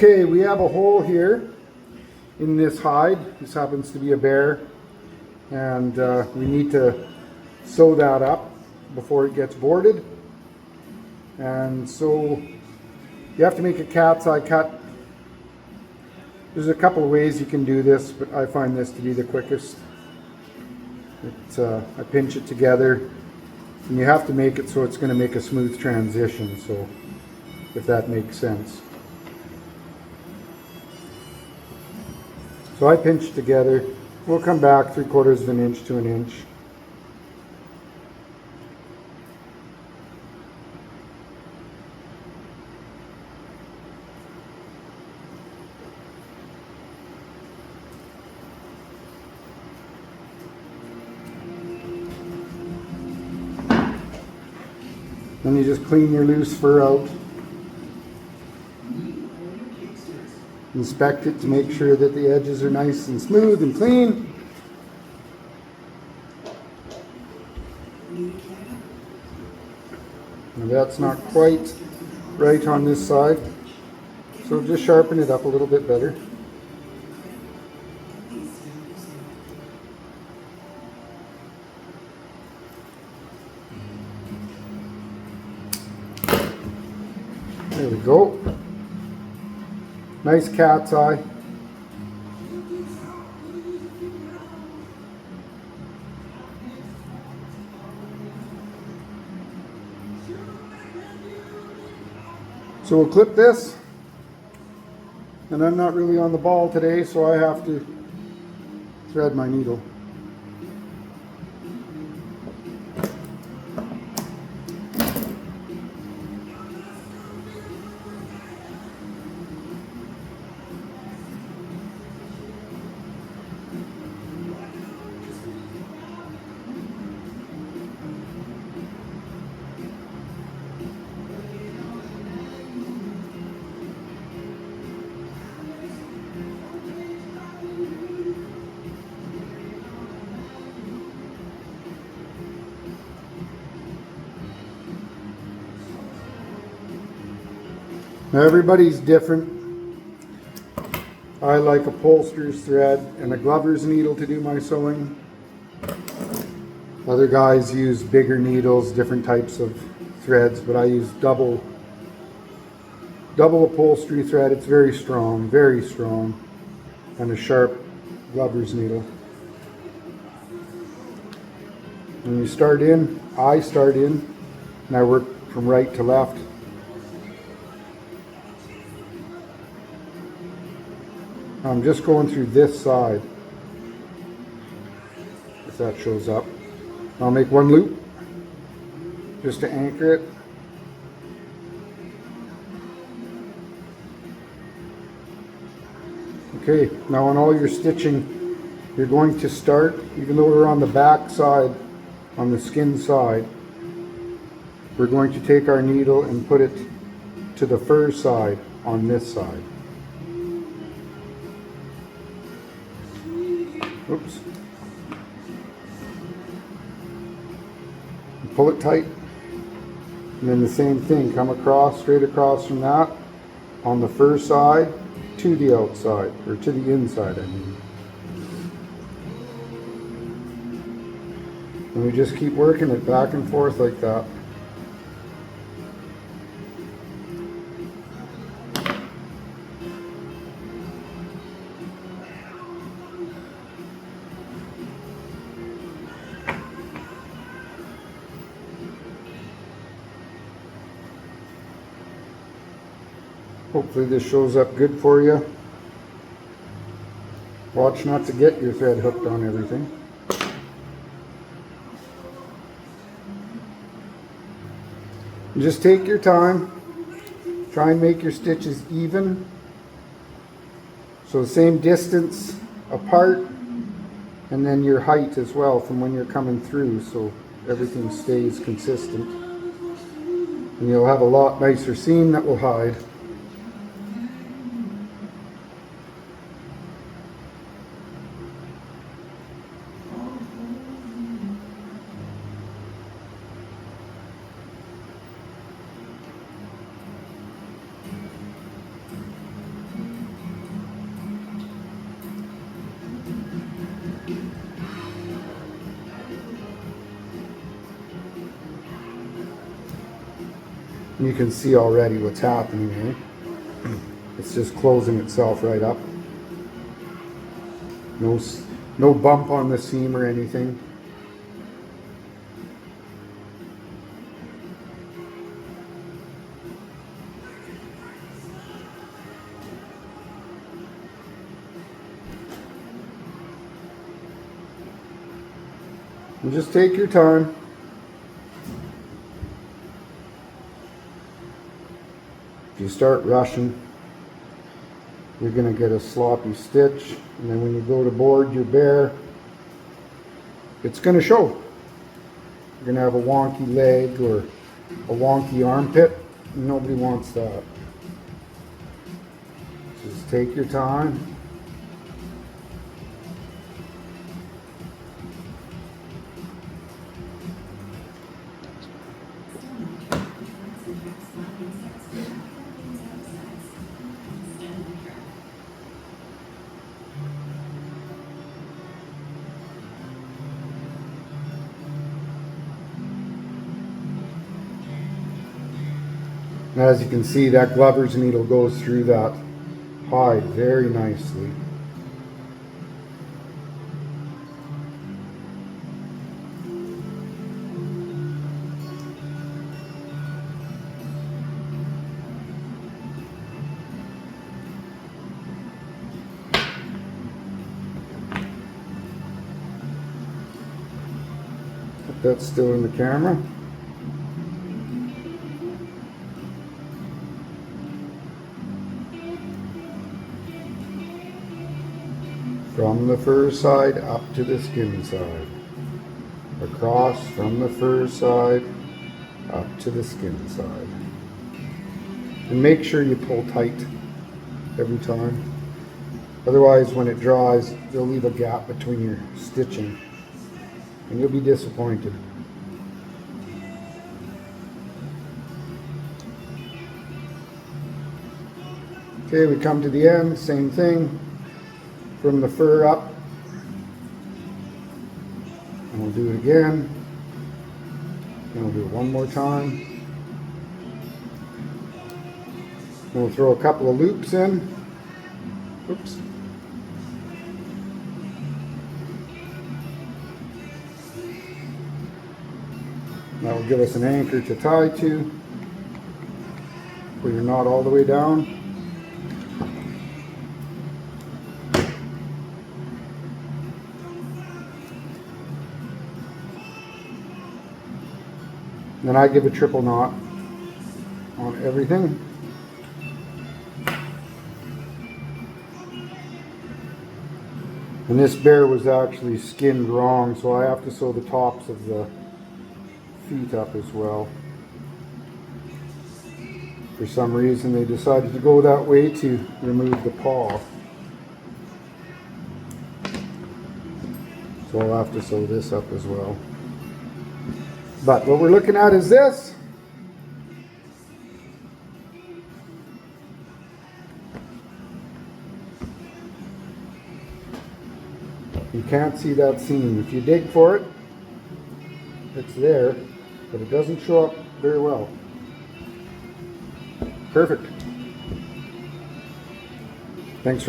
Okay, we have a hole here in this hide. This happens to be a bear, and we need to sew that up before it gets boarded. And so you have to make a cat's eye cut. There's a couple of ways you can do this, but I find this to be the quickest. I pinch it together, and you have to make it so it's going to make a smooth transition, so if that makes sense. So I pinch together. We'll come back 3/4 of an inch to an inch. Then you just clean your loose fur out. Inspect it to make sure that the edges are nice and smooth and clean. And that's not quite right on this side, so just sharpen it up a little bit better. There we go. Nice cat's eye. So we'll clip this, and I'm not really on the ball today, so I have to thread my needle. Now everybody's different. I like upholsterer's thread and a glover's needle to do my sewing. Other guys use bigger needles, different types of threads, but I use double upholstery thread. It's very strong, and a sharp glover's needle. When you start in, I start in, and I work from right to left. I'm just going through this side, if that shows up. I'll make one loop just to anchor it. Okay, now on all your stitching, you're going to start, even though we're on the back side, on the skin side, we're going to take our needle and put it to the fur side on this side. Oops. Pull it tight. And then the same thing, come across, straight across from that on the fur side to the outside, or to the inside, I mean. And we just keep working it back and forth like that. Hopefully this shows up good for you. Watch not to get your thread hooked on everything. And just take your time. Try and make your stitches even. So the same distance apart, and then your height as well from when you're coming through, so everything stays consistent. And you'll have a lot nicer seam that will hide. You can see already what's happening here. It's just closing itself right up. No bump on the seam or anything. And just take your time. If you start rushing, you're going to get a sloppy stitch, and then when you go to board your bear, it's going to show. You're going to have a wonky leg or a wonky armpit. Nobody wants that. Just take your time. And as you can see, that glover's needle goes through that hide very nicely. That's still in the camera. From the fur side up to the skin side. Across from the fur side up to the skin side. And make sure you pull tight every time. Otherwise, when it dries, you'll leave a gap between your stitching and you'll be disappointed. Okay, we come to the end, same thing. From the fur up, and we'll do it again, and we'll do it one more time, and we'll throw a couple of loops in. Oops. That will give us an anchor to tie to, put your knot all the way down. Then I give a triple knot on everything. And this bear was actually skinned wrong, so I have to sew the tops of the feet up as well. For some reason they decided to go that way to remove the paw. So I'll have to sew this up as well. But what we're looking at is this. You can't see that seam. If you dig for it, it's there, but it doesn't show up very well. Perfect. Thanks for watching.